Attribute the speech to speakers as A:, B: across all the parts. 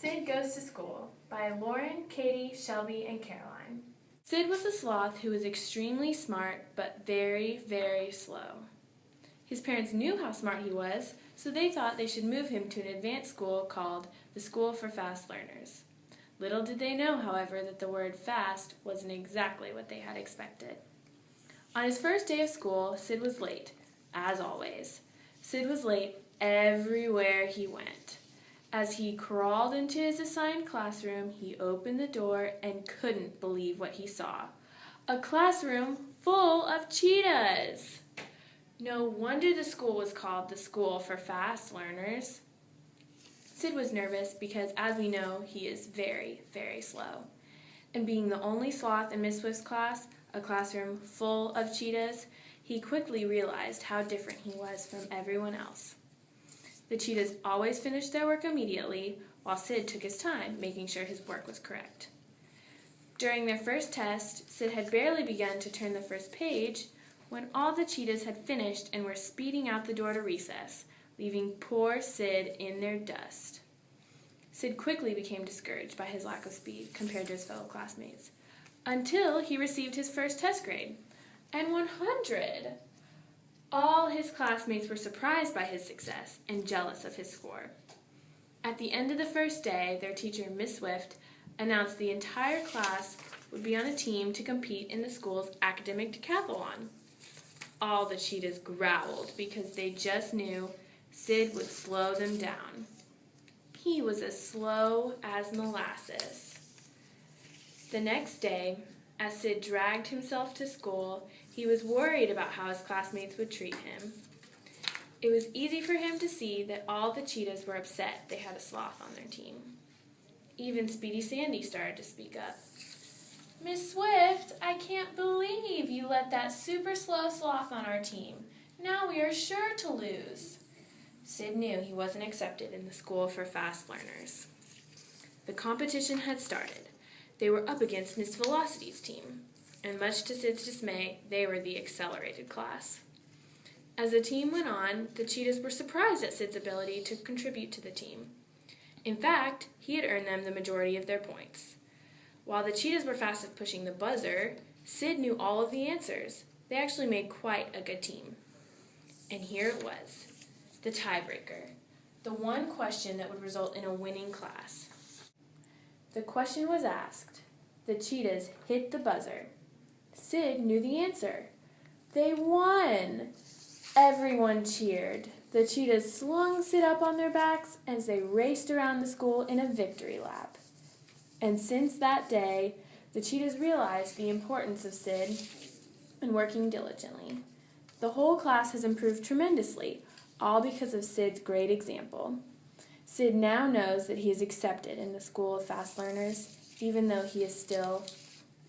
A: Sid Goes to School by Lauren, Katie, Shelby, and Caroline.
B: Sid was a sloth who was extremely smart but very, very slow. His parents knew how smart he was, so they thought they should move him to an advanced school called the School for Fast Learners. Little did they know, however, that the word fast wasn't exactly what they had expected. On his first day of school, Sid was late, as always. Sid was late everywhere he went. As he crawled into his assigned classroom, he opened the door and couldn't believe what he saw. A classroom full of cheetahs! No wonder the school was called the School for Fast Learners. Sid was nervous because, as we know, he is very, very slow. And being the only sloth in Miss Swift's class, a classroom full of cheetahs, he quickly realized how different he was from everyone else. The cheetahs always finished their work immediately, while Sid took his time, making sure his work was correct. During their first test, Sid had barely begun to turn the first page when all the cheetahs had finished and were speeding out the door to recess, leaving poor Sid in their dust. Sid quickly became discouraged by his lack of speed compared to his fellow classmates, until he received his first test grade, and 100. All his classmates were surprised by his success and jealous of his score. At the end of the first day, their teacher, Miss Swift, announced the entire class would be on a team to compete in the school's academic decathlon. All the cheetahs growled because they just knew Sid would slow them down. He was as slow as molasses. The next day, as Sid dragged himself to school, he was worried about how his classmates would treat him. It was easy for him to see that all the cheetahs were upset they had a sloth on their team. Even Speedy Sandy started to speak up. "Miss Swift, I can't believe you let that super slow sloth on our team. Now we are sure to lose." Sid knew he wasn't accepted in the School for Fast Learners. The competition had started. They were up against Miss Velocity's team, and much to Sid's dismay, they were the accelerated class. As the team went on, the cheetahs were surprised at Sid's ability to contribute to the team. In fact, he had earned them the majority of their points. While the cheetahs were fast at pushing the buzzer, Sid knew all of the answers. They actually made quite a good team. And here it was, the tiebreaker, the one question that would result in a winning class. The question was asked. The cheetahs hit the buzzer. Sid knew the answer. They won! Everyone cheered. The cheetahs slung Sid up on their backs as they raced around the school in a victory lap. And since that day, the cheetahs realized the importance of Sid and working diligently. The whole class has improved tremendously, all because of Sid's great example. Sid now knows that he is accepted in the School of Fast Learners, even though he is still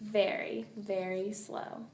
B: very, very slow.